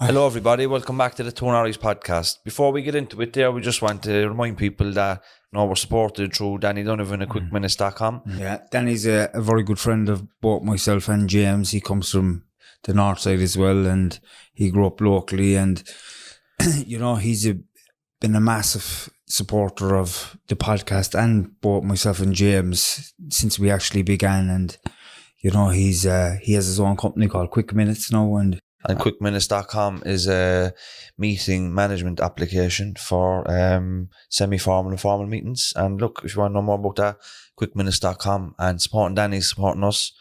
Hello everybody, welcome back to the Norries podcast. Before we get into it there, we just want to remind people that we're supported through Danny Donovan at quickminutes.com. Yeah, Danny's a very good friend of both myself and James. He comes from the north side as well, and he grew up locally, and he's been a massive supporter of the podcast and both myself and James since we actually began. And he has his own company called Quick Minutes now, and quickminutes.com is a meeting management application for semi-formal and formal meetings. And look, if you want to know more about that, quickminutes.com, and supporting Danny's supporting us.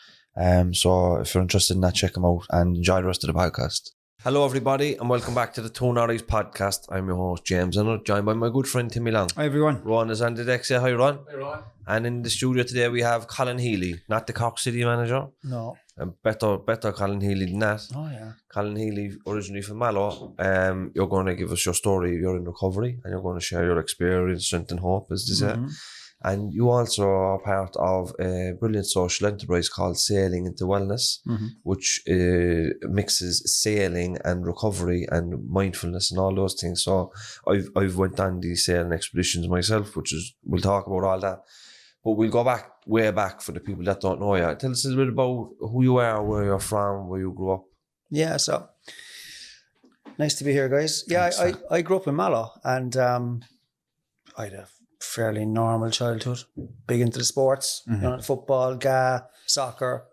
So if you're interested in that, check them out and enjoy the rest of the podcast. Hello everybody and welcome back to the Norries podcast. I'm your host James and I'm joined by my good friend Timmy Long. Hi everyone. Ron is on the deck. Say hi Ron. Hey Ron. And in the studio today we have Colin Healy, not the Cork City manager. No. Better Colin Healy than that. Oh yeah. Colin Healy, originally from Mallow. You're going to give us your story. You're in recovery and you're going to share your experience, strength and hope, as they say. And you also are part of a brilliant social enterprise called Sailing into Wellness, which mixes sailing and recovery and mindfulness and all those things. So I've went on these sailing expeditions myself, we'll talk about all that. But we'll go way back for the people that don't know you. Tell us a little bit about who you are, where you're from, where you grew up. Yeah, so nice to be here, guys. Yeah, I grew up in Mallow, and I had a fairly normal childhood. Big into the sports, football, soccer.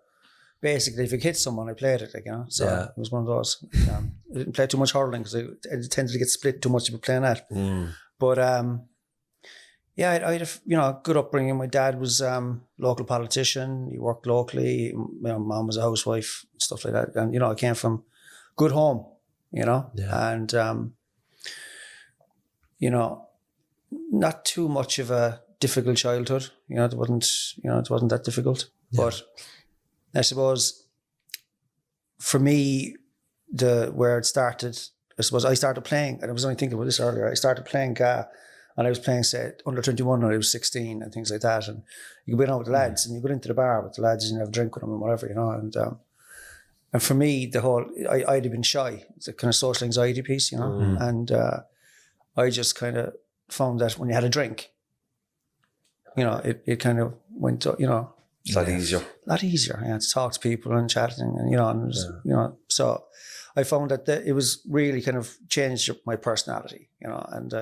Basically, if you hit someone, I played it, So Yeah. it was one of those. I didn't play too much hurling because I tended to get split too much if playing that. But yeah, I had a good upbringing. My dad was local politician. He worked locally. My mom was a housewife, stuff like that. And I came from good home, and not too much of a difficult childhood. It wasn't that difficult. Yeah. But I suppose for me, where it started, I started playing, and I was only thinking about this earlier. I started playing and I was playing, say, under 21 when I was 16 and things like that. And you go in out with the lads and you go into the bar with the lads and you have a drink with them and whatever, And for me, I'd have been shy. It's a kind of social anxiety piece, And I just kind of found that when you had a drink, it kind of went, It's a lot easier. A lot easier, to talk to people and chatting and, so I found that it was really kind of changed my personality, and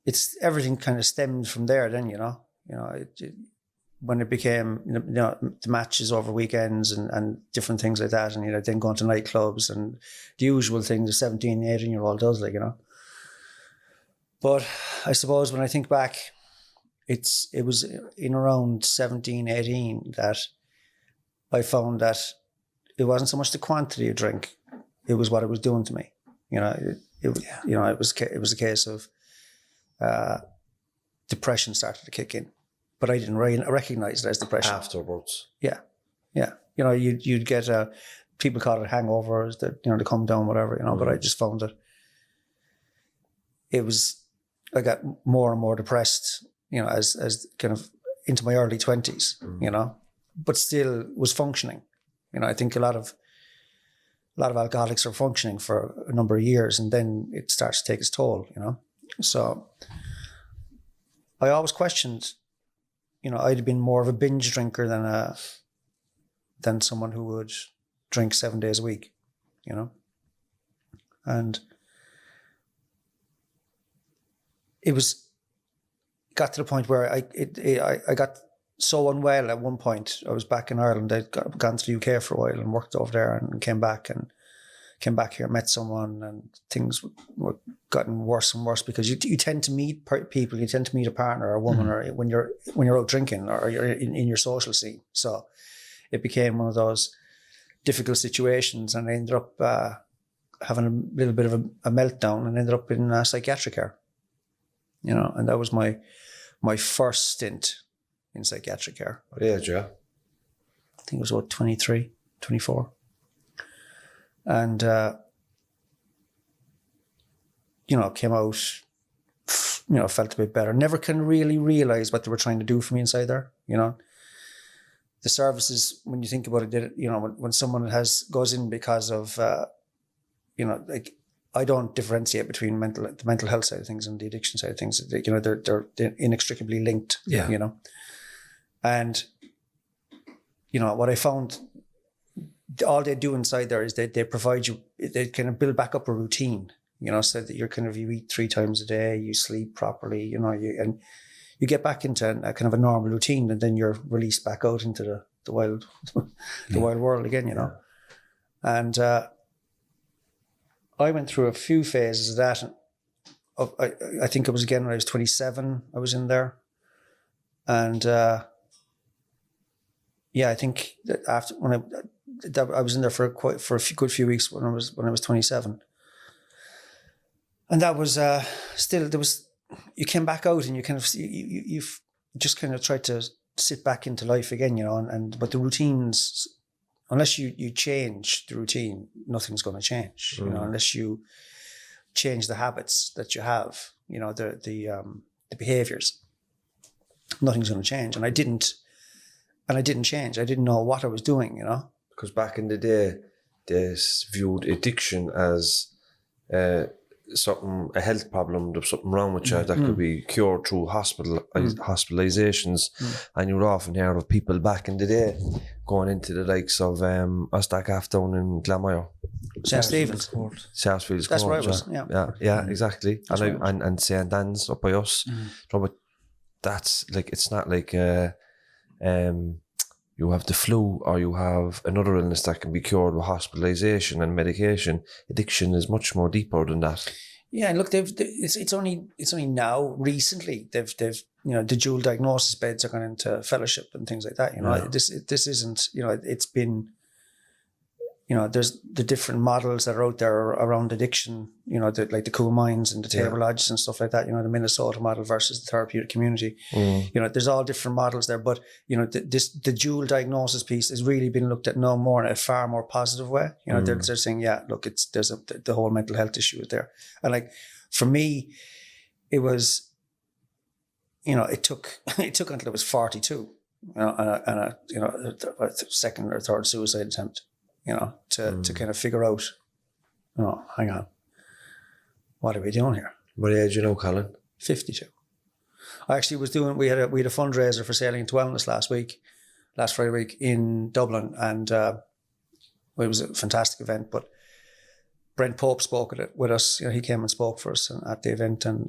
it's everything kind of stemmed from there then, when it became, the matches over weekends and different things like that. And, then going to nightclubs and the usual things a 17, 18-year-old does, But I suppose when I think back, it was in around 17, 18 that I found that it wasn't so much the quantity of drink, it was what it was doing to me. It was a case of depression started to kick in, but I didn't recognize it as depression afterwards. Yeah. You'd get people call it hangovers, that to come down, whatever, But I just found that I got more and more depressed, as kind of into my early 20s, but still was functioning. I think a lot of alcoholics are functioning for a number of years, and then it starts to take its toll, So I always questioned, I'd have been more of a binge drinker than someone who would drink 7 days a week, And it got to the point where I got so unwell at one point. I was back in Ireland. I'd gone to the UK for a while and worked over there and came back here, met someone, and things were gotten worse and worse because you tend to meet people, you tend to meet a partner or a woman or when you're out drinking or you're in your social scene. So it became one of those difficult situations, and I ended up having a little bit of a meltdown and ended up in psychiatric care. And that was my first stint in psychiatric care. What age, yeah? I think it was about 23, 24. And, came out, felt a bit better. Never can really realize what they were trying to do for me inside there, The services, when you think about it, when someone goes in because of like I don't differentiate between the mental health side of things and the addiction side of things. They're inextricably linked. Yeah. And what I found, all they do inside there is they provide you, they kind of build back up a routine. So that you eat 3 times a day, you sleep properly. And you get back into a kind of a normal routine, and then you're released back out into the wild, wild world again. And I went through a few phases of that. I think it was again when I was 27. I was in there, and I think that after I was in there for a good few weeks when I was 27, and that was still there was. You came back out and you kind of you've just kind of tried to sit back into life again, but the routines, unless you change the routine, nothing's going to change. Unless you change the habits that you have, the behaviors, nothing's going to change. And I didn't change. I didn't know what I was doing, Because back in the day, they viewed addiction as a health problem, there's something wrong with you that could be cured through hospitalizations. And you would often hear of people back in the day going into the likes of Ostacaf down in Glamayo. St. Stephen's. Sarsfield's That's Court, where I was, yeah, exactly. And St. Anne's up by us. But that's like, it's not like you have the flu or you have another illness that can be cured with hospitalization and medication. Addiction is much more deeper than that. Yeah, and look, it's only now recently they've the dual diagnosis beds are gone into fellowship and things like that. This isn't, it's been, there's the different models that are out there around addiction, like the Cool Minds and the Table Lodges and stuff like that, the Minnesota model versus the therapeutic community. There's all different models there, but, the dual diagnosis piece has really been looked at now more in a far more positive way. They're saying, look, there's the whole mental health issue is there. And like, for me, it was, it took until I was 42, and a second or third suicide attempt. To kind of figure out, hang on, what are we doing here? What age you know, Colin? 52. I actually was we had a fundraiser for Sailing to Wellness last Friday week in Dublin, and it was a fantastic event. But Brent Pope spoke at it with us. He came and spoke for us at the event, and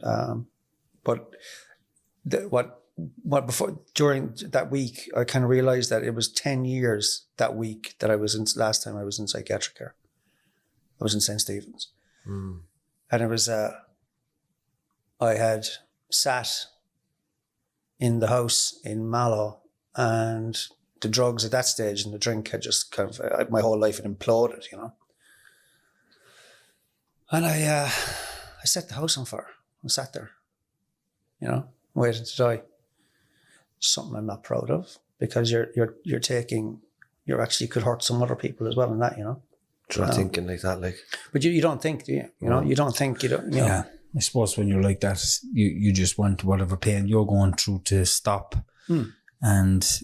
during that week, I kind of realized that it was 10 years that week that last time I was in psychiatric care. I was in St. Stephen's. And it was, I had sat in the house in Mallow, and the drugs at that stage and the drink had just kind of, my whole life had imploded, And I set the house on fire. I sat there, waiting to die. Something I'm not proud of, because you actually could hurt some other people as well in that, You're not thinking like that, like. But you don't think, do you? You don't think, Yeah, I suppose when you're like that, you just want whatever pain you're going through to stop. And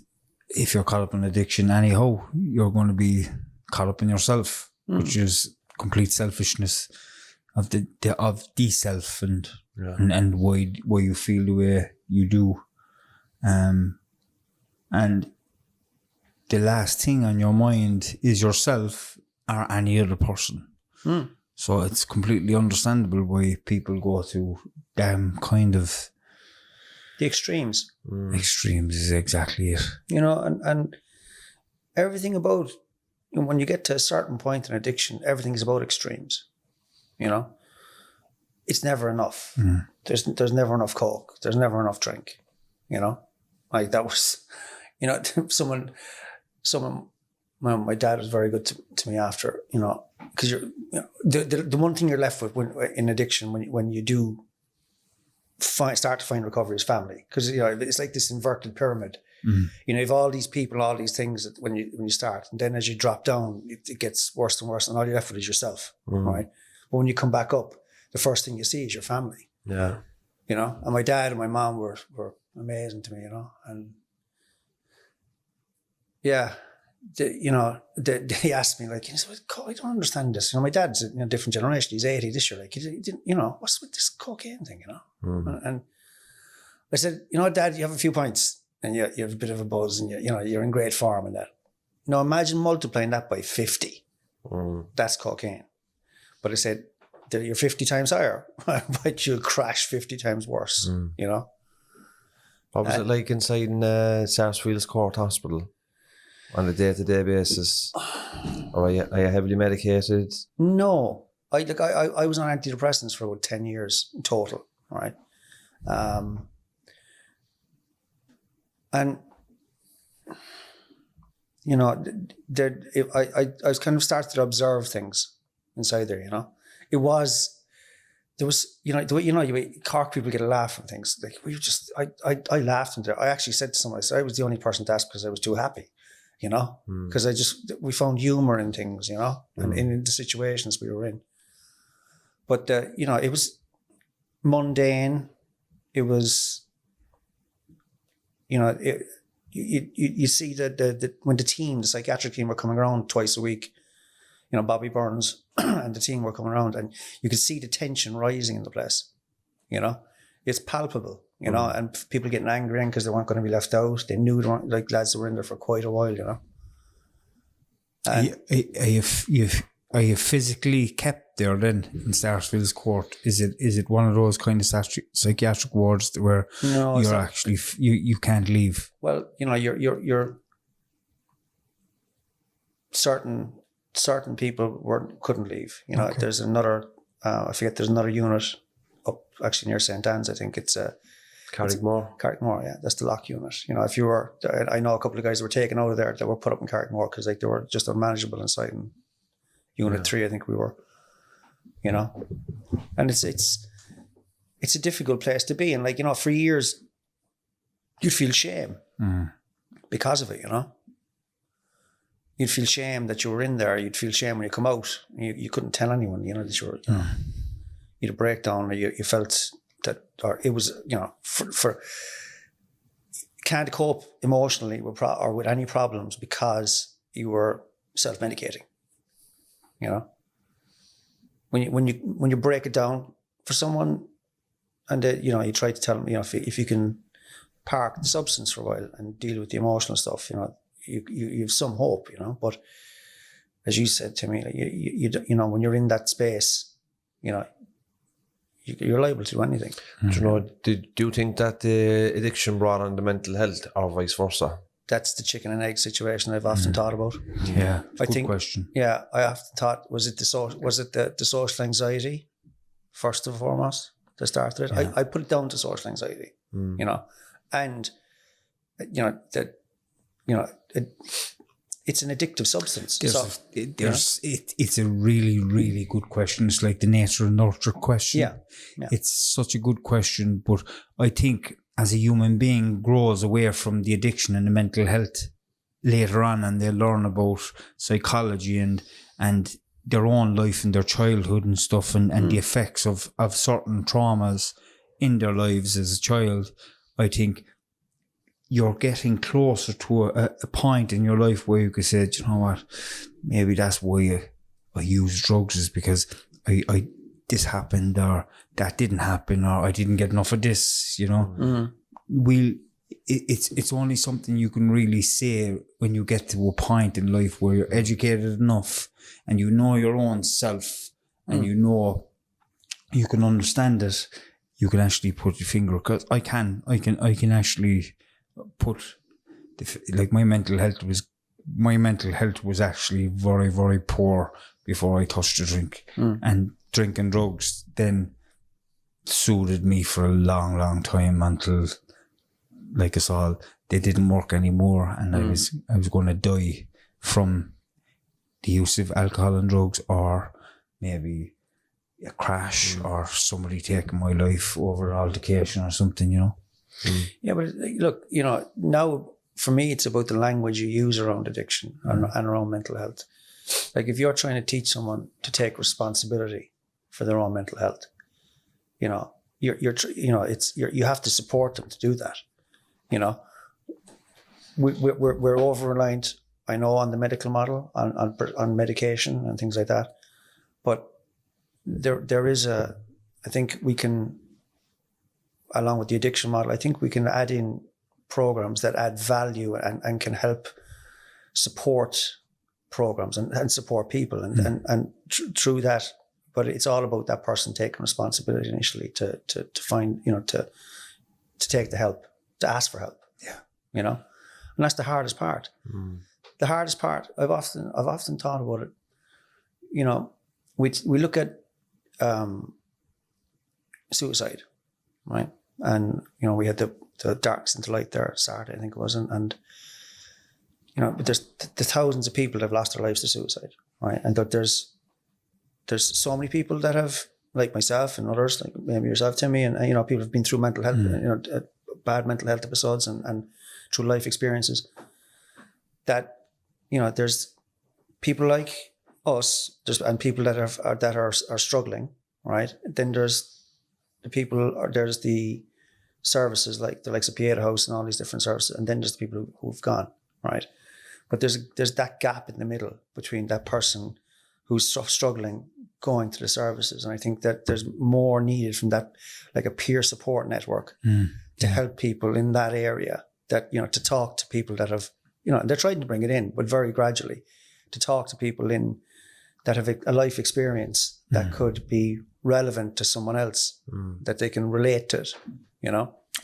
if you're caught up in addiction anyhow, you're going to be caught up in yourself, which is complete selfishness of the self and why you feel the way you do. And the last thing on your mind is yourself or any other person. So it's completely understandable why people go to them kind of... The extremes. Extremes is exactly it. And everything about... When you get to a certain point in addiction, everything's about extremes. It's never enough. There's never enough Coke. There's never enough drink. Like that was, my dad was very good to me after, because the one thing you're left with in addiction when you do start to find recovery is family, because it's like this inverted pyramid. You have all these people, all these things that when you start, and then as you drop down, it gets worse and worse, and all you're left with is yourself, right? But when you come back up, the first thing you see is your family. Yeah. And my dad and my mom were amazing to me, and yeah, He asked me, like, he said, I don't understand this. My dad's a different generation. He's 80 this year. Like, he didn't, what's with this cocaine thing, And I said, Dad, you have a few pints and you have a bit of a buzz and you're in great form and that. Now imagine multiplying that by 50. That's cocaine. But I said, you're 50 times higher, but you'll crash 50 times worse, What was it like inside in Sarsfield's Court Hospital on a day-to-day basis? Or are you heavily medicated? No. I was on antidepressants for about 10 years in total, right? And I was kind of started to observe things inside there, There was, the way, Cork people get a laugh from things. Like, I laughed there. I actually said to someone, I was the only person to ask because I was too happy, because we found humor in things, and in the situations we were in. But, it was mundane. It was, you see that when the psychiatric team were coming around twice a week, Bobby Burns and the team were coming around, and you could see the tension rising in the place. It's palpable, and people getting angry because they weren't going to be left out. They knew they weren't, like, lads that were in there for quite a while, And are you physically kept there then in Sarsfield's Court? Is it one of those kind of psychiatric wards where you're actually you can't leave? Well, you're certain people couldn't leave. Okay. There's another I forget. There's another unit up actually near St. Anne's. I think it's Carrickmore. Carrickmore, yeah, that's the lock unit. If you were, I know a couple of guys that were taken out of there that were put up in Carrickmore because they were just unmanageable inside. And Unit 3, I think we were, and it's a difficult place to be. And for years, you'd feel shame because of it, You'd feel shame that you were in there. You'd feel shame when you come out. You couldn't tell anyone, that you were, you had a breakdown, or you felt that, or it was, for can't cope emotionally with any problems because you were self-medicating. When you break it down for someone, and you try to tell them, if you can park the substance for a while and deal with the emotional stuff, you have some hope, But as you said to me, like, you when you're in that space, you're liable to do anything. Do you think that the addiction brought on the mental health, or vice versa? That's the chicken and egg situation I've often thought about. Yeah, good question. Yeah, I often thought, was it the social anxiety first and foremost that started it? Yeah. I put it down to social anxiety, and it's an addictive substance. It's a really, really good question. It's like the nature and nurture question. Yeah. It's such a good question, but I think as a human being grows away from the addiction and the mental health later on, and they learn about psychology and their own life and their childhood and stuff, and the effects of certain traumas in their lives as a child, I think you're getting closer to a point in your life where you could say, you know what, maybe that's why I use drugs, is because I this happened, or that didn't happen, or I didn't get enough of this, It's only something you can really say when you get to a point in life where you're educated enough and you know your own self and you know you can understand it. You can actually put your finger, because I can actually put like my mental health was actually very, very poor before I touched a drink, and drinking drugs then suited me for a long, long time until, like us all, they didn't work anymore, and I was going to die from the use of alcohol and drugs, or maybe a crash, or somebody taking my life over an altercation or something, Yeah, but look, now for me, it's about the language you use around addiction and around mental health. Like, if you're trying to teach someone to take responsibility for their own mental health, you have to support them to do that. We're over reliant I know on the medical model, on medication and things like that, but there is I think we can, along with the addiction model, I think we can add in programs that add value and can help support programs and support people and through that. But it's all about that person taking responsibility initially to find, to take the help, to ask for help. Yeah. And that's the hardest part. The hardest part, I've often thought about it. We look at suicide, right? And we had the Darks into Light there Saturday, I think it was, and but there's the thousands of people that have lost their lives to suicide, right? And that there's so many people that have, like myself and others, like maybe yourself, Timmy, and people have been through mental health, bad mental health episodes and through life experiences. That there's people like us, and people that are struggling, right? Then there's the people, or there's the services like the likes of Pieta House and all these different services, and then there's the people who've gone, right? But there's that gap in the middle between that person who's struggling going to the services, and I think that there's more needed from that, like a peer support network to help people in that area. That to talk to people that have they're trying to bring it in, but very gradually, to talk to people that have a life experience that could be relevant to someone else, that they can relate to it.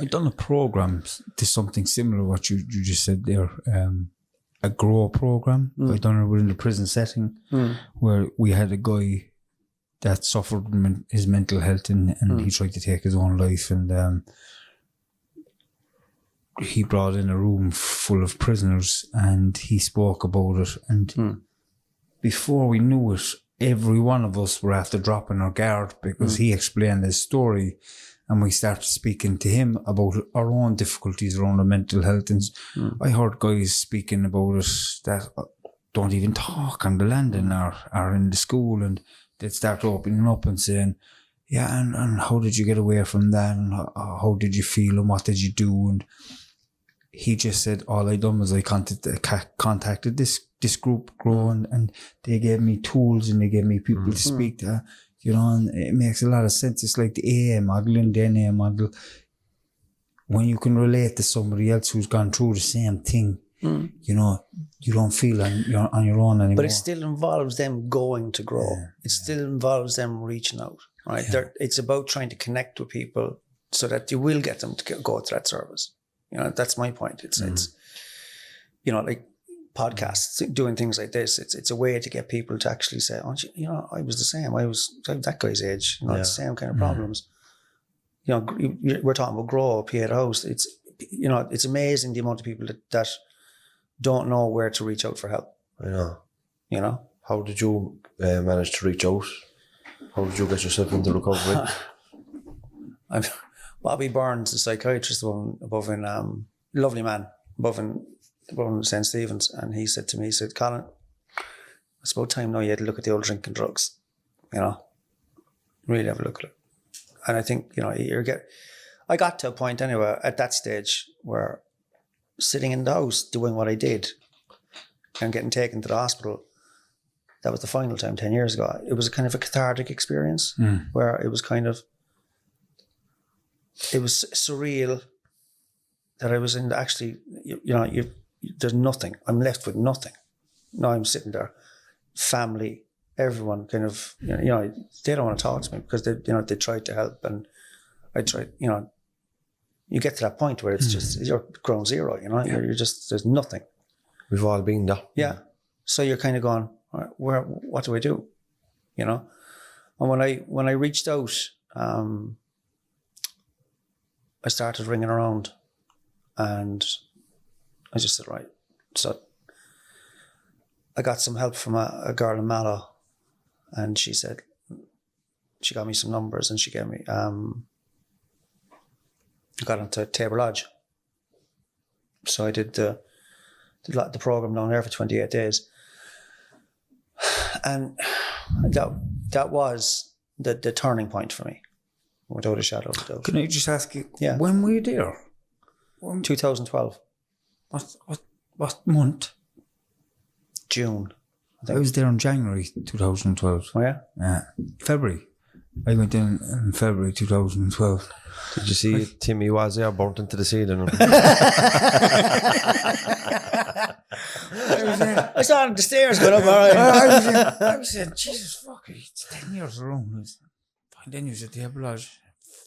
I've done a program to something similar what you just said there, a grow program. I've done it within the prison setting, where we had a guy that suffered from his mental health and he tried to take his own life, and he brought in a room full of prisoners and he spoke about it, and before we knew it, every one of us were after dropping our guard because he explained his story. And we started speaking to him about our own difficulties around our mental health. And I heard guys speaking about it that don't even talk on the landing or in the school. And they'd start opening up and saying, yeah, and how did you get away from that? And how did you feel? And what did you do? And he just said, all I done was I contacted this group, Grow, and they gave me tools and they gave me people to speak to. And it makes a lot of sense. It's like the AA model and the NA model. When you can relate to somebody else who's gone through the same thing, you don't feel on your own anymore. But it still involves them going to Grow. Yeah. It still involves them reaching out, right? Yeah. It's about trying to connect with people so that you will get them to go to that service. That's my point. It's like podcasts, doing things like this. It's a way to get people to actually say, oh, I was the same. I was that guy's age. The same kind of problems. We're talking about Grow, Pieta House. It's amazing the amount of people that don't know where to reach out for help. I know. How did you manage to reach out? How did you get yourself into recovery? Bobby Burns, the psychiatrist above in lovely man above in St. Stephen's, and he said to me, Colin, it's about time now you had to look at the old drinking drugs, really have a look at it. And I think, I got to a point anyway at that stage where sitting in the house doing what I did and getting taken to the hospital, that was the final time 10 years ago. It was a kind of a cathartic experience where it was surreal that I was in actually, there's nothing. I'm left with nothing. Now I'm sitting there, family, everyone kind of, they don't want to talk to me because they tried to help, and I tried, you get to that point where it's just, you're ground zero, you're just, there's nothing. We've all been there. Yeah. So you're kind of going, what do I do? And when I reached out, I started ringing around, and I just said, right. So I got some help from a girl in Mallow, and she got me some numbers, and she gave me, I got into Tabor Lodge. So I did the program down there for 28 days. And that was the turning point for me, without a shadow of a doubt. Can I just ask you, yeah, when were you there? 2012. What month? June. I was there in January 2012. Oh, yeah? February. I went in February 2012. Did you see Timmy was there burnt into the ceiling? I saw him on the stairs going up, all right. I was saying, Jesus, fuck it, it's 10 years around. And then you said Table Lodge.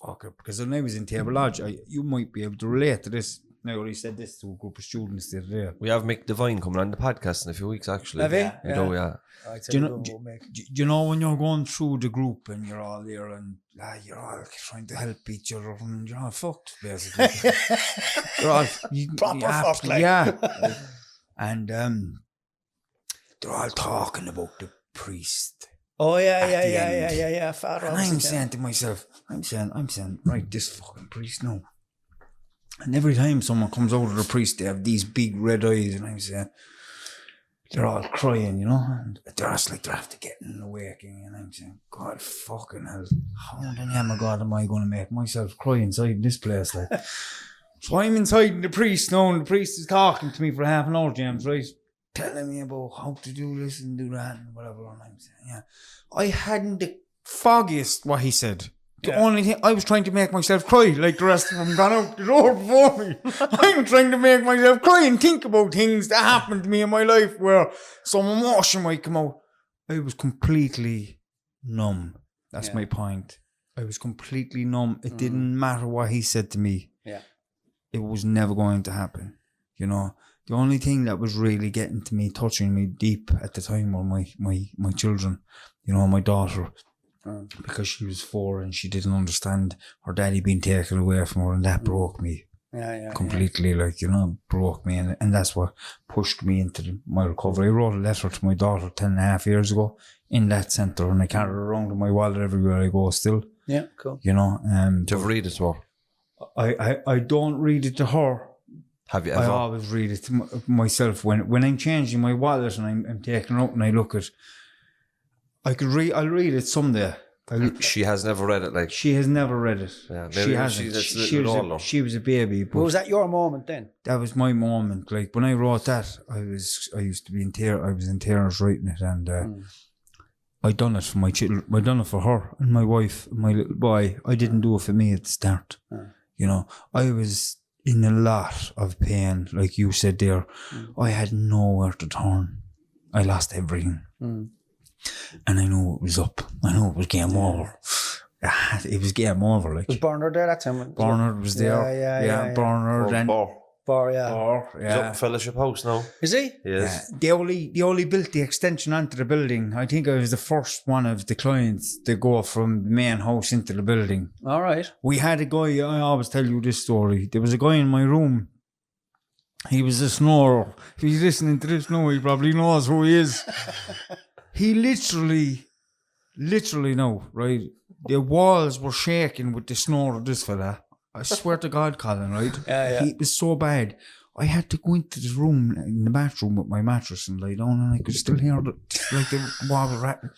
Fuck it. Because when I was in Table Lodge, you might be able to relate to this. I already said this to a group of students the other day. We have Mick Devine coming on the podcast in a few weeks, actually. Have you? We do, yeah. Do you know when you're going through the group and you're all there and you're all trying to help each other and you're all fucked, basically. You're all Proper fucked, like. Yeah. And they're all talking about the priest. Oh, yeah. Father, and I'm saying to myself, I'm saying, right, this fucking priest, no. And every time someone comes over to the priest, they have these big red eyes, and I'm saying, they're all crying, you know, and they're just like they're after getting awakening, and I'm saying, God fucking hell, how in the name of God am I going to make myself cry inside this place, like? So I'm inside the priest now, and the priest is talking to me for half an hour, James, right? Telling me about how to do this and do that and whatever, and I'm saying, yeah. I hadn't the foggiest what he said. The only thing, I was trying to make myself cry like the rest of them got out the door before me. I'm trying to make myself cry and think about things that happened to me in my life where some emotion might come out. I was completely numb. That's my point. I was completely numb. It didn't matter what he said to me. Yeah. It was never going to happen. You know, the only thing that was really getting to me, touching me deep at the time were my children. You know, my daughter. Because she was 4 and she didn't understand her daddy being taken away from her, and that broke me completely, like, you know, broke me, and that's what pushed me into my recovery. I wrote a letter to my daughter 10.5 years ago in that centre, and I carry it around in my wallet everywhere I go still. Yeah, cool. You know, Do you ever read it to her? I don't read it to her. Have you ever? I always read it to myself when I'm changing my wallet and I'm taking it out and I look at. I'll read it someday. She has never read it, like. She has never read it. Yeah, she hasn't. She was a baby. But was that your moment then? That was my moment. Like when I wrote that, I used to be in tears. I was in tears writing it, and I done it for my children. I done it for her and my wife, and my little boy. I didn't do it for me at the start. You know, I was in a lot of pain, like you said there. I had nowhere to turn. I lost everything. And I knew it was up. I knew it was game over. It was game over. Like, was Bernard there that time? Bernard was there. Yeah. Bernard and Bar, yeah. He's up in Fellowship House now. Is he? Yes. Yeah. They only built the extension onto the building. I think I was the first one of the clients to go from the main house into the building. All right. We had a guy, I always tell you this story. There was a guy in my room. He was a snorer. If he's listening to this now, he probably knows who he is. He literally no, right? The walls were shaking with the snore of this fella. I swear to God, Colin, right? It was so bad. I had to go into the room, in the bathroom with my mattress and lie down, and I could still hear the wall rattling.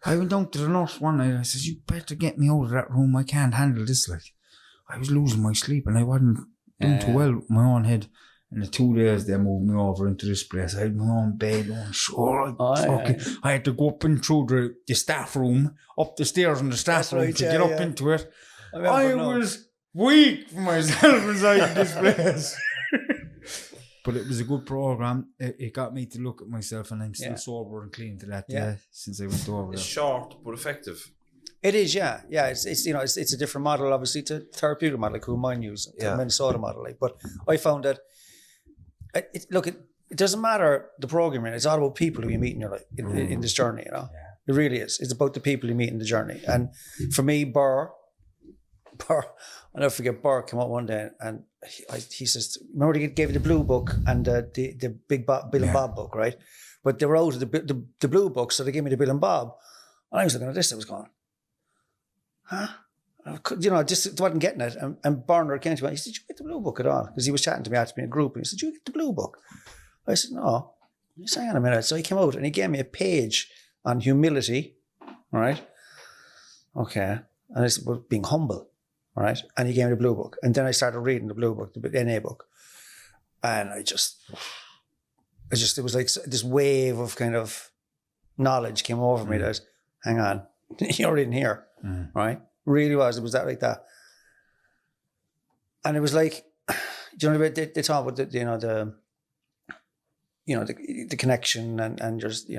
I went down to the nurse one night and I said, you better get me out of that room. I can't handle this. Like, I was losing my sleep and I wasn't doing too well with my own head. And the 2 days they moved me over into this place. I had my own bed, I had to go up and through the staff room, up the stairs in the staff room to get up into it. I was weak for myself inside this place. But it was a good program. It got me to look at myself, and I'm still sober and clean to that day since I went over there. It's short but effective. It is, yeah. It's you know, it's a different model, obviously, to therapeutic model like who mine use, the Minnesota model. Like, but I found that. It doesn't matter the programming. It's all about people who you meet in your life in this journey. You know, it really is. It's about the people you meet in the journey. And for me, Burr, I'll never forget. Burr came out one day and he says, "Remember they gave you the blue book and the big Bill and Bob book, right? But they were out of the blue book, so they gave me the Bill and Bob." And I was looking at this. I was going, "Huh?" You know, I just wasn't getting it. And Bernard came to me. He said, "Did you get the blue book at all?" Because he was chatting to me after being in a group. And he said, "Did you get the blue book?" I said, "No." He said, "Hang on a minute." So he came out and he gave me a page on humility. All right. Okay. And it's about being humble. All right. And he gave me the blue book. And then I started reading the blue book, the NA book. And it was like this wave of kind of knowledge came over me that, hang on, you're in here, right? Really was. It was that like that. And it was like, do you know, they talk about the connection and just,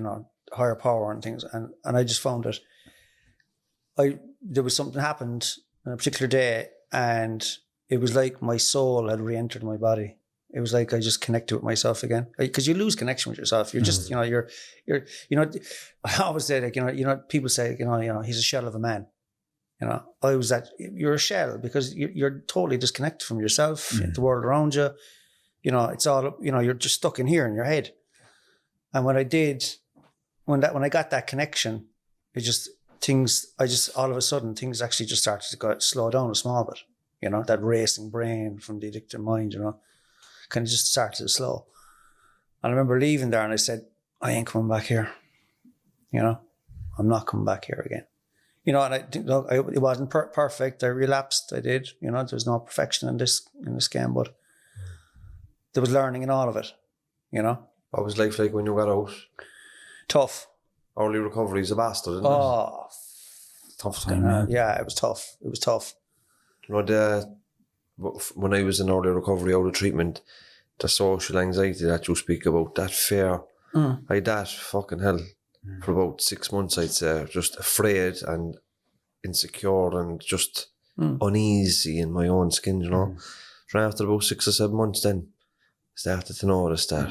higher power and things. And I just found that there was something happened on a particular day, and it was like my soul had re-entered my body. It was like I just connected with myself again, because you lose connection with yourself. You're just, you're. I always say, like, people say, he's a shell of a man. I was that. You're a shell because you're totally disconnected from yourself, the world around you. It's all, you're just stuck in here in your head. And when I got that connection, all of a sudden things actually just started to slow down a small bit. That racing brain from the addicted mind, kind of just started to slow. And I remember leaving there and I said, I ain't coming back here. I'm not coming back here again. And it wasn't perfect. I relapsed. I did. There's no perfection in this game, but there was learning in all of it. What was life like when you got out? Tough. Early recovery is a bastard, isn't it? Tough time, yeah, it was tough. It was tough. When I was in early recovery out of treatment, the social anxiety that you speak about, that fear, I had that fucking hell for about 6 months, I'd say, just afraid and insecure and just uneasy in my own skin, So after about 6 or 7 months then, I started to notice that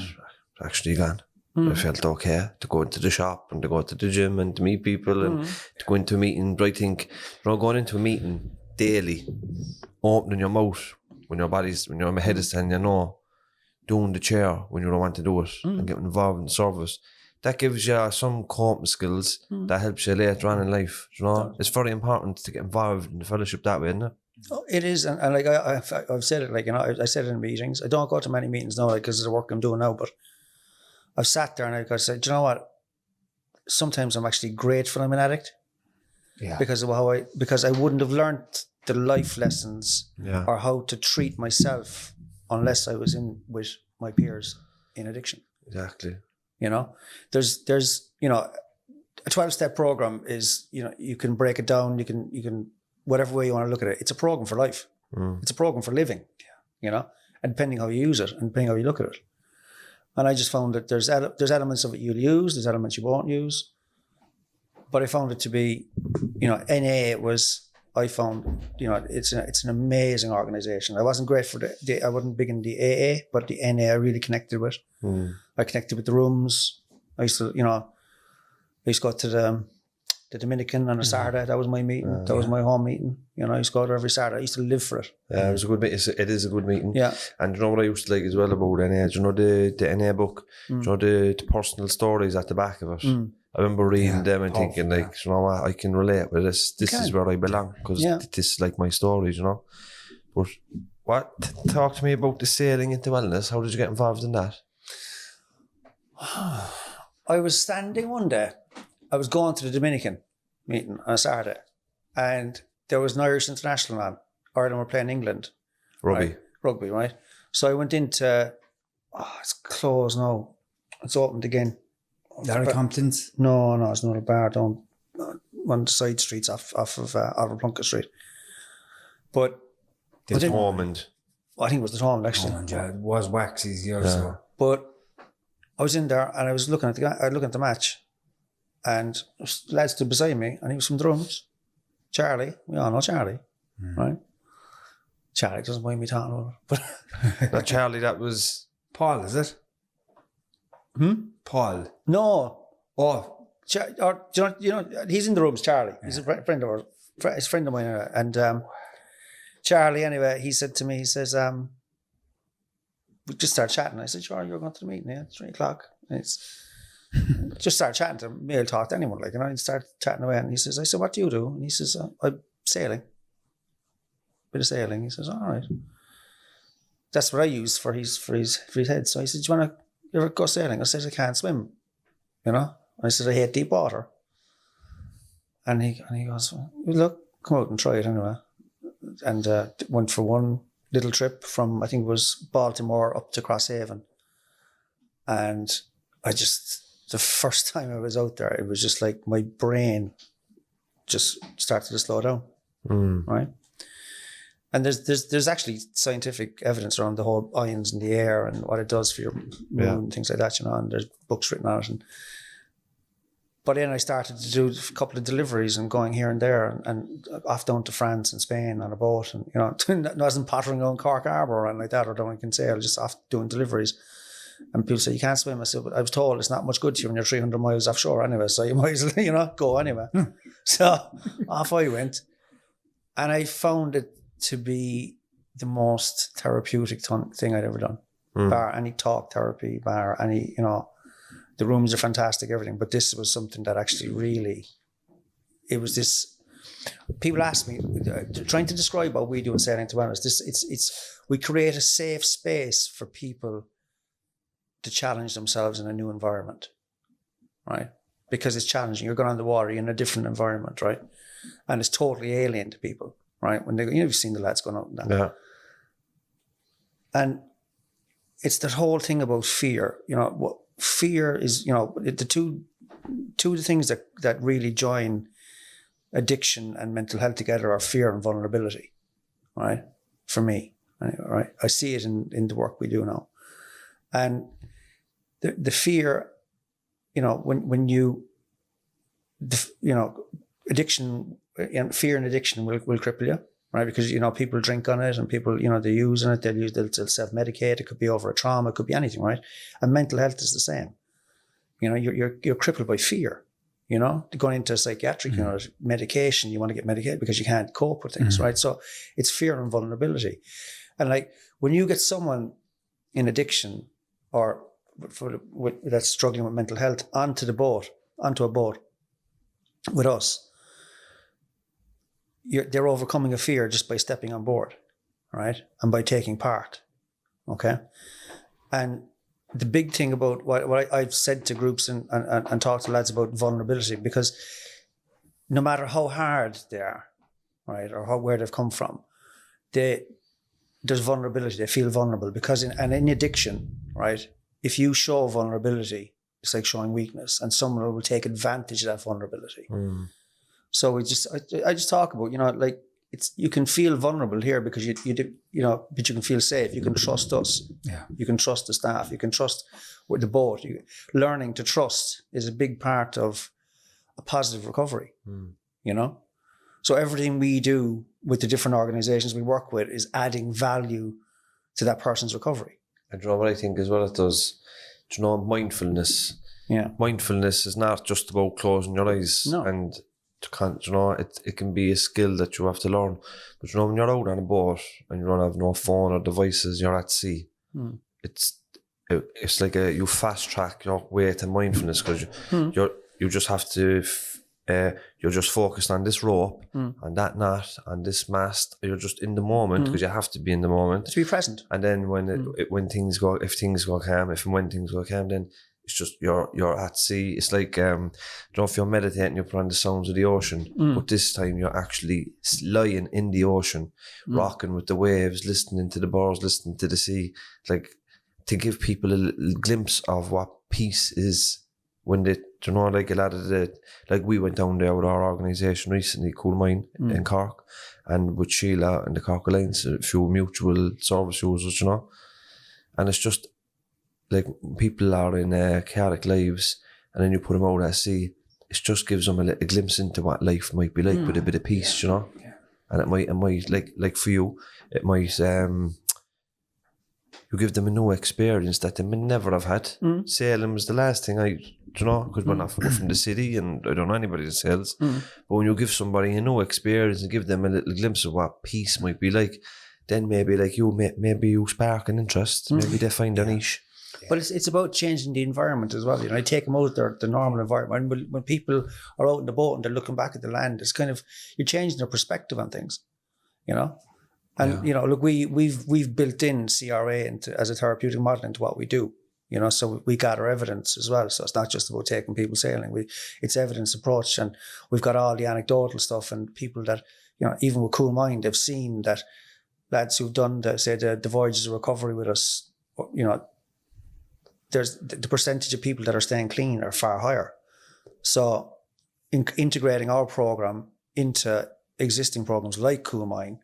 actually gone. I felt okay to go into the shop and to go to the gym and to meet people and to go into a meeting. But I think, going into a meeting daily, opening your mouth when your head is telling you no, doing the chair when you don't want to do it and getting involved in service, that gives you some coping skills that helps you later on in life. It's very important to get involved in the fellowship that way, isn't it? Oh, it is, and like I've said it, like, I said it in meetings. I don't go to many meetings now, like, because of the work I'm doing now, but I've sat there and I've said, do you know what? Sometimes I'm actually grateful I'm an addict. Yeah. Because of because I wouldn't have learned the life lessons or how to treat myself unless I was in with my peers in addiction. Exactly. There's a 12-step program is, you can break it down, you can whatever way you want to look at it. It's a program for life. It's a program for living, and depending how you use it and depending how you look at it. And I just found that there's elements of it you'll use, there's elements you won't use. But I found it to be, NA I found, it's an amazing organization. I wasn't great for I wasn't big in the AA, but the NA I really connected with. I connected with the rooms. I used to go to the Dominican on a Saturday. That was my meeting. That was my home meeting. I used to go there every Saturday. I used to live for it. Yeah, it was a good meeting. It is a good meeting. Yeah. And what I used to like as well about NA? The NA book? The personal stories at the back of it? I remember reading them and thinking, like, I can relate with this. This is where I belong, because this is like my stories, But talk to me about the sailing into wellness. How did you get involved in that? I was standing one day. I was going to the Dominican meeting on a Saturday, and there was an Irish international on. Ireland were playing England. Rugby, right? So I went into, it's closed now. It's opened again. Larry Compton's? No, it's not a bar down one of the side streets off of Oliver Plunkett Street. But the Thomond. I think it was the Thomond, actually. It was Waxy's years ago. But I was in there and I was looking at the match, and lads stood beside me, and he was from drums. Charlie, we all know Charlie, right? Charlie doesn't mind me talking about it, but not Charlie. That was Paul, is it? Paul. No. Oh. He's in the rooms, Charlie. He's a friend of ours. He's a friend of mine. And Charlie, anyway, he said to me, he says, we just started chatting. I said, sure, you're going to the meeting, yeah, 3 o'clock. And it's just started chatting to him. I'll talk to anyone, like, and started chatting away. And he says, I said, what do you do? And he says, I'm sailing. Bit of sailing. He says, all right. That's what I use for his head. So I said, do you want to ever go sailing? I said, I can't swim, I said, I hate deep water. And he goes, well, look, come out and try it anyway. And went for one little trip from, I think it was Baltimore up to Crosshaven. And the first time I was out there, it was just like my brain just started to slow down, right? And there's actually scientific evidence around the whole ions in the air and what it does for your mood and things like that, and there's books written on it. But then I started to do a couple of deliveries and going here and there and off down to France and Spain on a boat, and I wasn't pottering on Cork Harbour or anything like that, or down in Kinsale, just off doing deliveries. And people say, you can't swim. I said, but I was told it's not much good to you when you're 300 miles offshore anyway, so you might as well, go anyway. So off I went. And I found it to be the most therapeutic thing I'd ever done. Bar any talk therapy, bar any, the rooms are fantastic, everything. But this was something that actually really, it was this, people ask me, trying to describe what we do in Sailing to Wellness, we create a safe space for people to challenge themselves in a new environment, right? Because it's challenging. You're going on the water, you're in a different environment, right? And it's totally alien to people, right? When you've seen the lads going out and that. Yeah. And it's that whole thing about fear. What fear is, the two things that really join addiction and mental health together are fear and vulnerability, right? For me, anyway, right? I see it in the work we do now. And the fear, when you, addiction, fear and addiction will cripple you, right? Because, people drink on it and people, they use on it, they'll self-medicate. It could be over a trauma, it could be anything, right? And mental health is the same. You're crippled by fear, going into psychiatric, medication, you want to get medicated because you can't cope with things, right? So it's fear and vulnerability. And like, when you get someone in addiction or that's struggling with mental health onto a boat with us, they're overcoming a fear just by stepping on board, right? And by taking part, okay? And the big thing about what I've said to groups and talked to lads about vulnerability, because no matter how hard they are, right, or where they've come from, there's vulnerability. They feel vulnerable because in addiction, right, if you show vulnerability, it's like showing weakness, and someone will take advantage of that vulnerability. So I just talk about, like, you can feel vulnerable here because you do, but you can feel safe. You can trust us. Yeah. You can trust the staff. You can trust with the boat. Learning to trust is a big part of a positive recovery, So everything we do with the different organizations we work with is adding value to that person's recovery. And what I think as well it does, mindfulness. Yeah. Mindfulness is not just about closing your eyes. No. And it can be a skill that you have to learn. But when you're out on a boat and you don't have no phone or devices, you're at sea. It's like you fast track your way to mindfulness because you just have to. You're just focused on this rope and that knot and this mast. You're just in the moment because you have to be in the moment. To be present. And then when things go calm, then it's just you're at sea. It's like if you're meditating, you put on the sounds of the ocean, but this time you're actually lying in the ocean, rocking with the waves, listening to the birds, listening to the sea. Like, to give people a little glimpse of what peace is. When they, like a lot of we went down there with our organisation recently, Cool Mind in Cork, and with Sheila and the Cork Alliance, a few mutual service users, and it's just like people are in chaotic lives, and then you put them out at sea, it just gives them a little glimpse into what life might be like with a bit of peace, and it might like for you, it might you give them a new experience that they may never have had. Sailing was the last thing because we're not from the city and I don't know anybody that sails. But when you give somebody a new experience and give them a little glimpse of what peace might be like, then maybe like you, maybe you spark an interest. Maybe they find a niche. But it's about changing the environment as well. I take them out of the normal environment. When people are out in the boat and they're looking back at the land, it's kind of, you're changing their perspective on things, And look, we've built in CRA as a therapeutic model into what we do. So we gather evidence as well. So it's not just about taking people sailing. It's evidence approach, and we've got all the anecdotal stuff and people that, even with Cool Mind, they've seen that lads who've done the Voyages of Recovery with us, there's the percentage of people that are staying clean are far higher. So integrating our program into existing programs like Cool Mine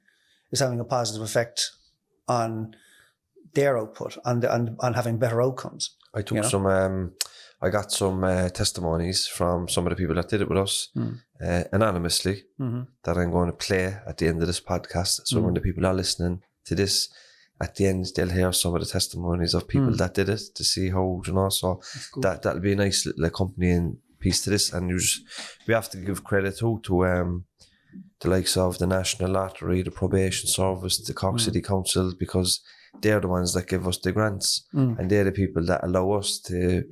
is having a positive effect on their output and having better outcomes. I took I got some testimonies from some of the people that did it with us anonymously that I'm going to play at the end of this podcast. So when the people are listening to this, at the end they'll hear some of the testimonies of people that did it to see how, so that'll be a nice little accompanying piece to this. And we have to give credit to the likes of the National Lottery, the Probation Service, the Cork City Council, because they're the ones that give us the grants and they're the people that allow us to,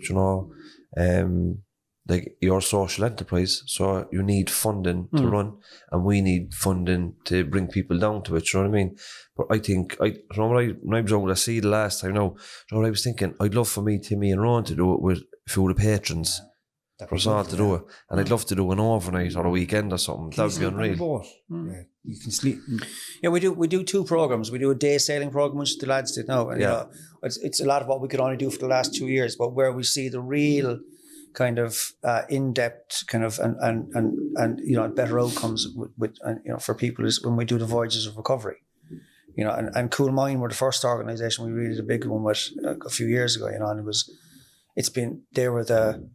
like your social enterprise. So you need funding to run, and we need funding to bring people down to it, you know what I mean? But I think, when I was over to see the last time now, I was thinking, I'd love for me, Timmy and Ron to do it with a few of the patrons. For us all to do it. And I'd love to do an overnight or a weekend or something. That would be unreal. Yeah, you can sleep. Yeah, we do 2 programs. We do a day sailing program, which the lads did now. And, you know, it's a lot of what we could only do for the last 2 years, but where we see the real kind of in-depth kind of and you know, better outcomes with you know, for people is when we do the Voyages of Recovery. You know, and Cool Mine were the first organisation we really did a big one with a few years ago, you know, and they were the,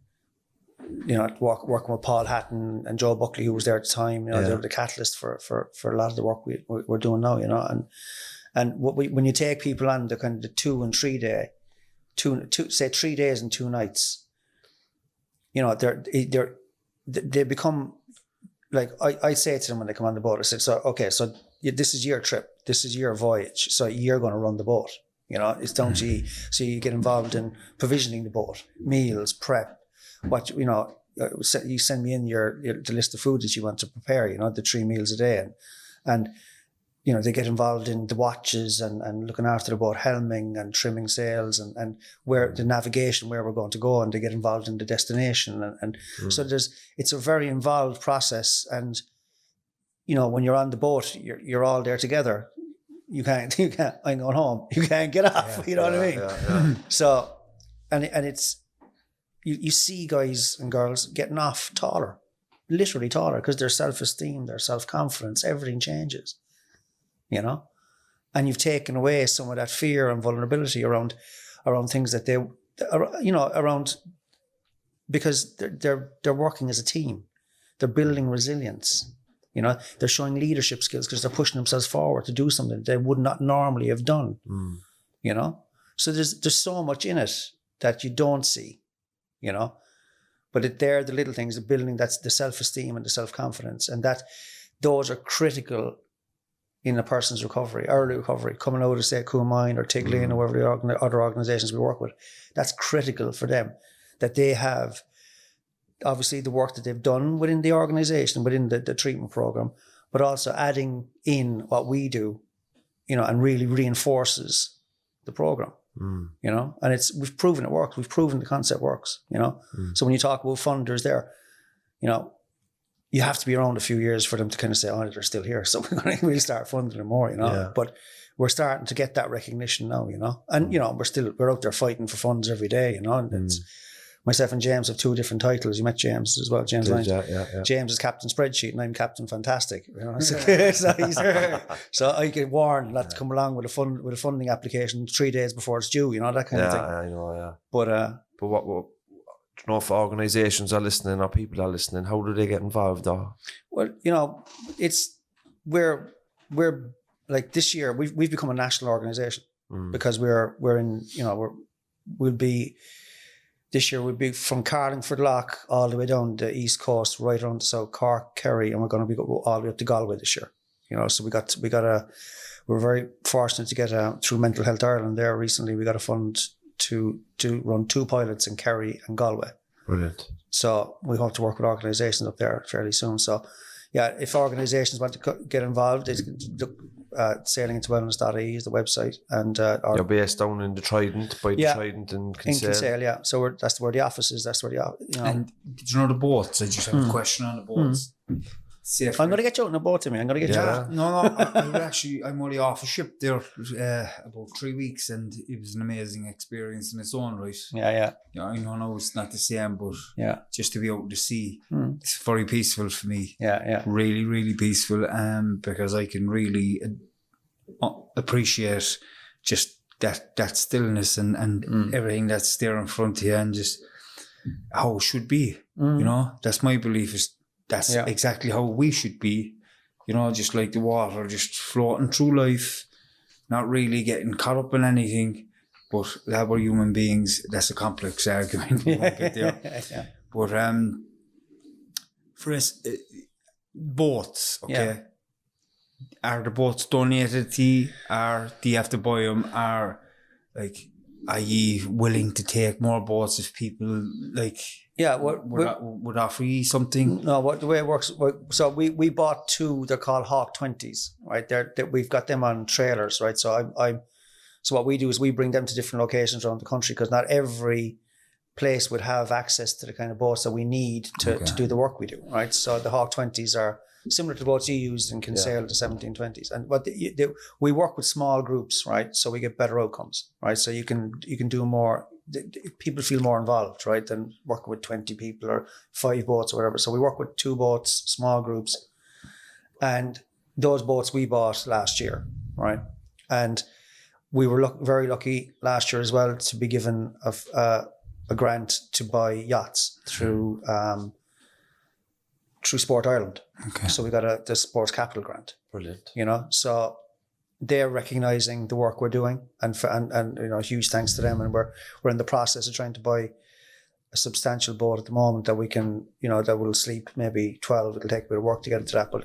you know, working with Paul Hatton and Joe Buckley, who was there at the time. You know, they were the catalyst for a lot of the work we're doing now. You know, and when you take people on the kind of the 2 and 3 day, say 3 days and 2 nights, you know, they become like I say to them when they come on the boat. I said, so this is your trip, this is your voyage, so you're going to run the boat. You know, it's down to you. So you get involved in provisioning the boat, meals, prep. What, you know, you send me in the list of food that you want to prepare, you know, the 3 meals a day. And you know, they get involved in the watches and looking after the boat, helming and trimming sails and where the navigation, where we're going to go, and they get involved in the destination. So it's a very involved process. And, you know, when you're on the boat, you're all there together. You can't, I'm going home. You can't get off, you know what I mean? Yeah. So, and it's, you see guys and girls getting off taller, literally taller, because their self-esteem, their self-confidence, everything changes, you know? And you've taken away some of that fear and vulnerability around things that they, you know, around, because they're working as a team. They're building resilience. You know, they're showing leadership skills because they're pushing themselves forward to do something they would not normally have done, you know? So there's so much in it that you don't see. You know, but they're the little things, the building, that's the self-esteem and the self-confidence, and that those are critical in a person's recovery, early recovery, coming out of, say, Cool Mine or Tig Lane or whatever the other organisations we work with. That's critical for them, that they have obviously the work that they've done within the organisation, within the treatment programme, but also adding in what we do, you know, and really reinforces the programme. You know, and we've proven it works. We've proven the concept works, you know. So when you talk about funders there, you know, you have to be around a few years for them to kind of say, oh, they're still here. So we're going to really start funding them more, you know. Yeah. But we're starting to get that recognition now, you know. And, you know, we're out there fighting for funds every day, you know. And it's, myself and James have 2 different titles. You met James as well, James Lyons. Yeah. James is Captain Spreadsheet and I'm Captain Fantastic. You know? So I get warned not to come along with a funding application 3 days before it's due, you know, that kind of thing. I know, yeah. But what you know, if organisations are listening or people are listening, how do they get involved though? Well, you know, we're like this year we've become a national organisation because we're in, you know, this year we'll be from Carlingford Lock all the way down the east coast, right around the south, Cork, Kerry, and we're going to be all the way up to Galway this year. You know, so we're very fortunate to get through Mental Health Ireland there recently. We got a fund to run 2 pilots in Kerry and Galway. Brilliant. So we hope to work with organisations up there fairly soon. So yeah, if organisations want to get involved, they can look sailingintowellness.ie is the website. And you're based down in the Trident, by the Trident in Kinsale. In Kinsale, yeah. So that's where the office is. That's where you know. And did you know the boats? I just have a question on the boats. safe. I'm going to get you out in a boat to me. I'm going to get you out. No, I'm only off a ship there about 3 weeks, and it was an amazing experience in its own right. Yeah. I know it's not the same, but just to be out to sea, it's very peaceful for me. Yeah. Really, really peaceful, because I can really appreciate just that stillness and everything that's there in front of you, and just how it should be. You know, that's my belief, is that's exactly how we should be. You know, just like the water, just floating through life, not really getting caught up in anything. But that we're human beings, that's a complex argument. We won't get there. But for us, boats, okay? Are the boats donated to you? Do you have to buy them? Are you willing to take more boats if people would offer you something? No, the way it works. So we bought 2. They're called Hawk 20s, right? We've got them on trailers, right? So so what we do is we bring them to different locations around the country, because not every place would have access to the kind of boats that we need to do the work we do, right? So the Hawk 20s are similar to the boats you use and can sail the 1720s. And we work with small groups, right? So we get better outcomes, right? So you can do more. People feel more involved, right, than working with 20 people or 5 boats or whatever. So we work with 2 boats, small groups, and those boats we bought last year, right? And we were very lucky last year as well to be given a grant to buy yachts through Sport Ireland. Okay. So we got the Sports Capital grant. Brilliant. You know, so they're recognising the work we're doing, and you know, huge thanks to them. And we're in the process of trying to buy a substantial boat at the moment that we can, you know, that will sleep maybe 12. It'll take a bit of work to get into that, but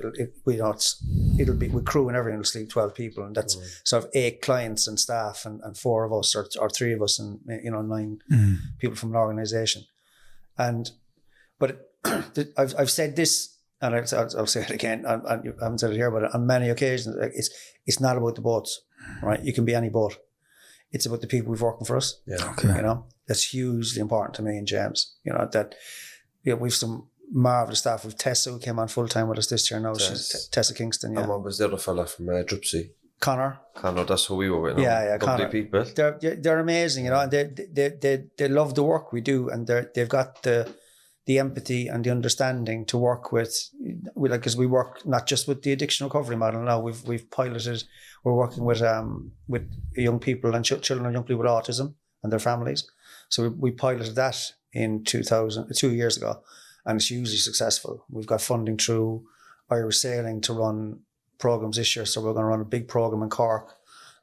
it'll be with crew and everything. It'll sleep 12 people, and that's sort of 8 clients and staff, and 4 of us or 3 of us, and you know, 9 people from an organisation. But I've said this, and I'll say it again, and you haven't said it here, but on many occasions, it's not about the boats, right? You can be any boat. It's about the people who've working for us. Yeah. Okay. You know, that's hugely important to me and James. You know, that we've some marvellous staff. We've Tessa, who came on full time with us this year now. She's Tessa Kingston. Yeah. And what was the other fella from Dripsy? Connor, that's who we were with. Yeah, Connor. People. They're amazing, you know, and they love the work we do, and they've got the empathy and the understanding to work with, because we work not just with the addiction recovery model now. We've piloted. We're working with young people and children and young people with autism and their families. So we piloted that in 2 years ago, and it's hugely successful. We've got funding through Irish Sailing to run programs this year. So we're going to run a big program in Cork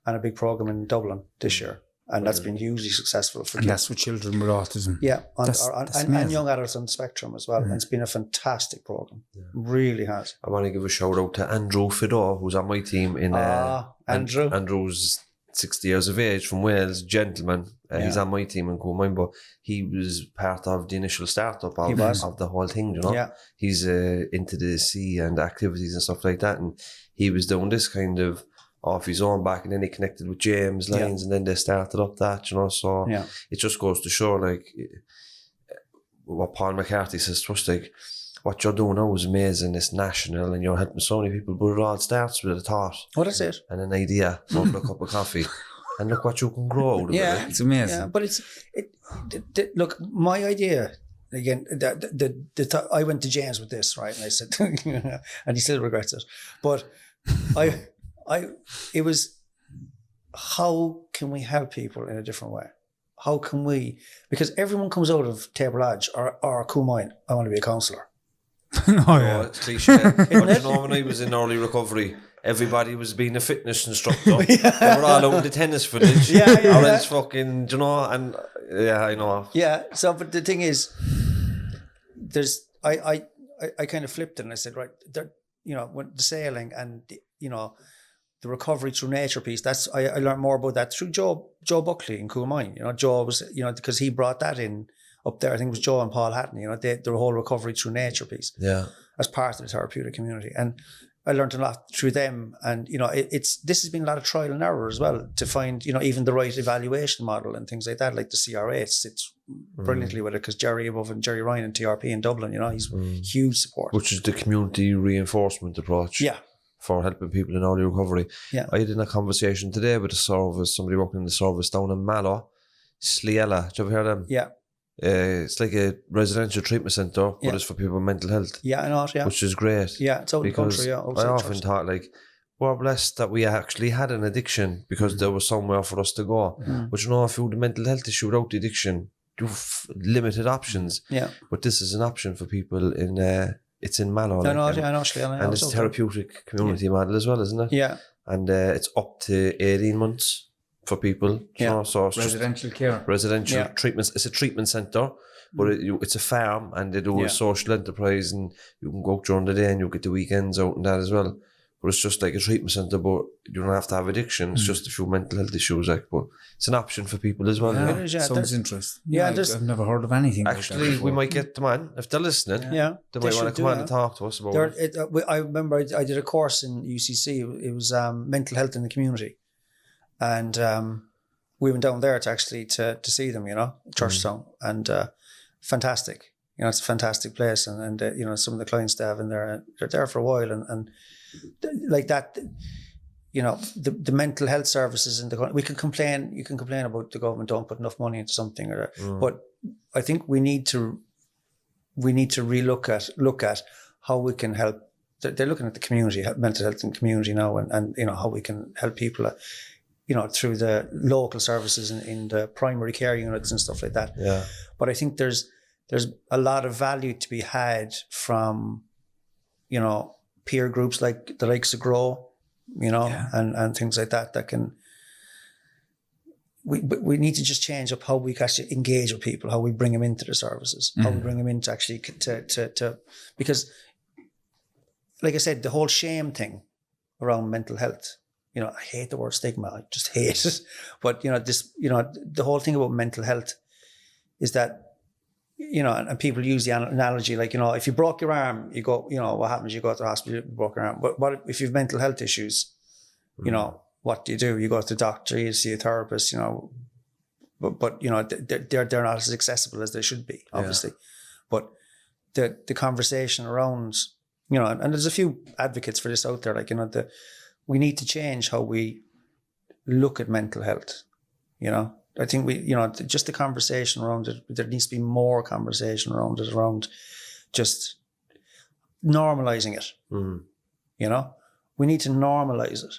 and a big program in Dublin this year. And that's been hugely successful for kids. And that's for children with autism. Yeah, and young adults on the spectrum as well. And it's been a fantastic program. Yeah. Really has. I want to give a shout out to Andrew Fido, who's on my team in Andrew. Andrew's 60 years of age from Wales, gentleman. He's on my team in Coolmine, but he was part of the initial startup of the whole thing, you know. Yeah. He's into the sea and activities and stuff like that, and he was doing this kind of off his own back, and then he connected with James Lyons, and then they started up that, you know. So it just goes to show, like, what Paul McCarthy says to us, like, what you're doing now is amazing, it's national, and you're helping so many people, but it all starts with a thought. Oh, that's it. And an idea, over a cup of coffee. And look what you can grow out of it. Yeah, it's amazing. Yeah, but look, my idea, again, I went to James with this, right? And I said, and he still regrets it. But it was, how can we help people in a different way? How can we, because everyone comes out of Table Lodge or Coolmine, I want to be a counsellor. It's cliche. But you know, when I was in early recovery, everybody was being a fitness instructor. They were all out in the tennis village. Or else fucking, you know, and I know. Yeah, so, but the thing is, I kind of flipped it and I said, right, you know, when the sailing and, you know, the recovery through nature piece, that's, I learned more about that through Joe Buckley in Coolmine. You know, Joe was, you know, because he brought that in up there. I think it was Joe and Paul Hatton, you know, the whole recovery through nature piece. Yeah. As part of the therapeutic community. And I learned a lot through them, and this has been a lot of trial and error as well to find even the right evaluation model and things like that, like the CRA. It's brilliantly with it because Jerry above and Jerry Ryan and TRP in Dublin, he's huge support. Which is the community reinforcement approach. Yeah. For helping people in early recovery. Yeah. I had in a conversation today with a service, somebody working in the service down in Mallow, Sliella. Do you ever hear them? Yeah. It's like a residential treatment centre, but Yeah. it's for people with mental health. Yeah, I know it, yeah. Which is great. Yeah, it's out in the country, yeah. I often thought, like, we're blessed that we actually had an addiction because there was somewhere for us to go. But if you had a mental health issue without the addiction, you've limited options. Yeah. But this is an option for people in it's in Mallow. I know, actually. And it's a therapeutic community model as well, isn't it? Yeah. And it's up to 18 months for people. So it's residential care. Residential treatments. It's a treatment centre, but it's a farm and they do a social enterprise and you can go out during the day and you get the weekends out and that as well. But it's just like a treatment centre, but you don't have to have addiction. It's just a few mental health issues, but it's an option for people as well. Yeah, sounds interesting. Yeah, I've never heard of anything actually, like that. We might get them on, if they're listening, they might want to come on and talk to us about it. I remember I did a course in UCC. It was mental health in the community. And we went down there to see them, Churchtown. And fantastic. It's a fantastic place. And some of the clients they have in there, they're there for a while. And like that, the mental health services in the country, you can complain about the government don't put enough money into something, but I think we need to look at how we can help. They're looking at the community, mental health in the community now, and how we can help people, through the local services in the primary care units and stuff like that. Yeah. But I think there's a lot of value to be had from, peer groups like the likes of Grow, and things like that can. We need to just change up how we actually engage with people, how we bring them into the services, how we bring them into actually to because, like I said, the whole shame thing around mental health. I hate the word stigma. I just hate it. But the whole thing about mental health is that. And people use the analogy like, if you broke your arm, you go, what happens? You go to the hospital, you broke your arm. But what if you have mental health issues? What do? You go to the doctor, you see a therapist, but they're not as accessible as they should be, obviously. But the conversation around, and there's a few advocates for this out there, like, we need to change how we look at mental health, I think just the conversation around it, there needs to be more conversation around it, around just normalizing it. We need to normalize it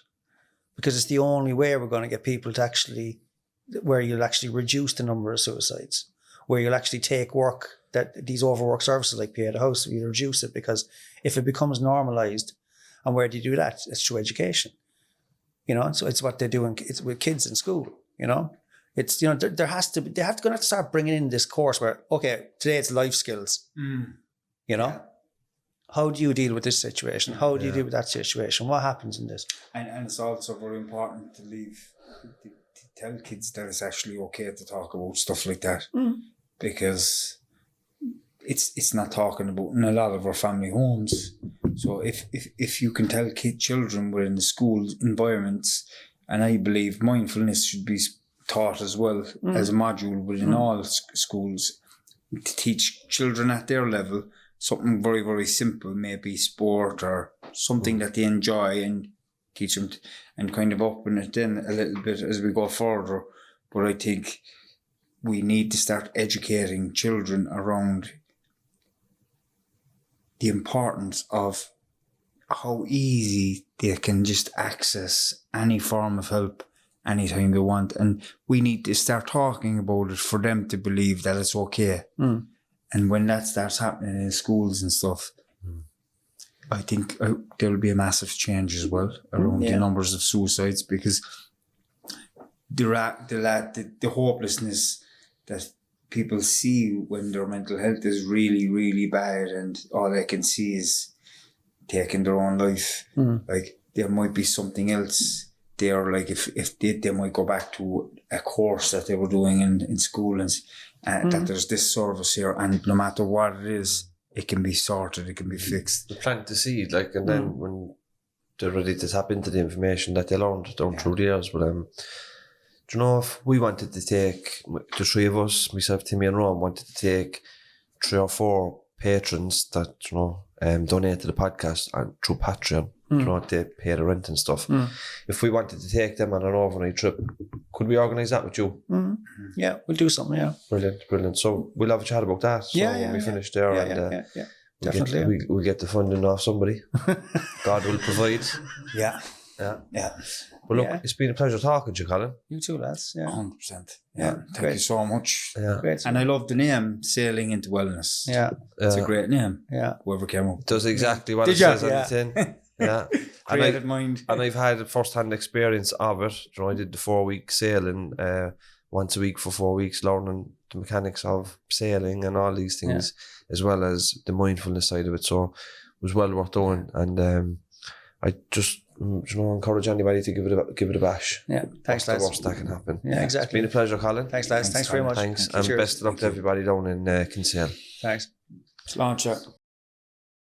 because it's the only way we're going to get people to where you'll actually reduce the number of suicides, where you'll actually take work that these overworked services like PA the House, you reduce it, because if it becomes normalized, and where do you do that? It's through education. So it's what they do with kids in school, It's, they have to start bringing in this course where, okay, today it's life skills, How do you deal with this situation? How do you deal with that situation? What happens in this? And it's also very important to tell kids that it's actually okay to talk about stuff like that, because it's not talking about in a lot of our family homes. So if you can tell children within the school environments, and I believe mindfulness should be taught as well as a module within all schools, to teach children at their level something very, very simple, maybe sport or something that they enjoy, and teach them and kind of open it in a little bit as we go further. But I think we need to start educating children around the importance of how easy they can just access any form of help anytime they want. And we need to start talking about it for them to believe that it's okay. And when that starts happening in schools and stuff, I think there'll be a massive change as well around the numbers of suicides, because the hopelessness that people see when their mental health is really, really bad, and all they can see is taking their own life. Like, there might be something else there, like if they might go back to a course that they were doing in school, and that there's this service here, and no matter what it is, it can be sorted, it can be fixed. You plant the seed, like, and then when they're ready to tap into the information that they learned down through the years. But do you know, if we wanted to take, the three of us, myself, Timmy and Ron, wanted to take 3 or 4 patrons that, you know, donate to the podcast and through Patreon, you know, they pay the rent and stuff. If we wanted to take them on an overnight trip, could we organise that with you? Yeah, we'll do something, yeah. Brilliant. So we'll have a chat about that. So when we finish there, Yeah. Definitely. We'll get the funding off somebody. God will provide. Yeah. But look, it's been a pleasure talking to you, Colin. You too, lads. Yeah. 100%. Yeah, Thank great. you so much. Yeah. Great. And I love the name, Sailing into Wellness. Yeah. It's a great name. Yeah. Whoever came up. It does exactly what Did it ya? says on the tin. Yeah. Creative mind. And I've had a first-hand experience of it. You know, I did the 4-week sailing once a week for 4 weeks, learning the mechanics of sailing and all these things, as well as the mindfulness side of it. So it was well worth doing. And I just, you know, encourage anybody to give it a bash. Yeah. Thanks, What's the lads. worst that can happen? Yeah, exactly. It's been a pleasure, Colin. Thanks, lads. Thanks very much. Thanks. Thank you. And Cheers. best of luck to everybody down in Kinsale. Thanks. Launcher.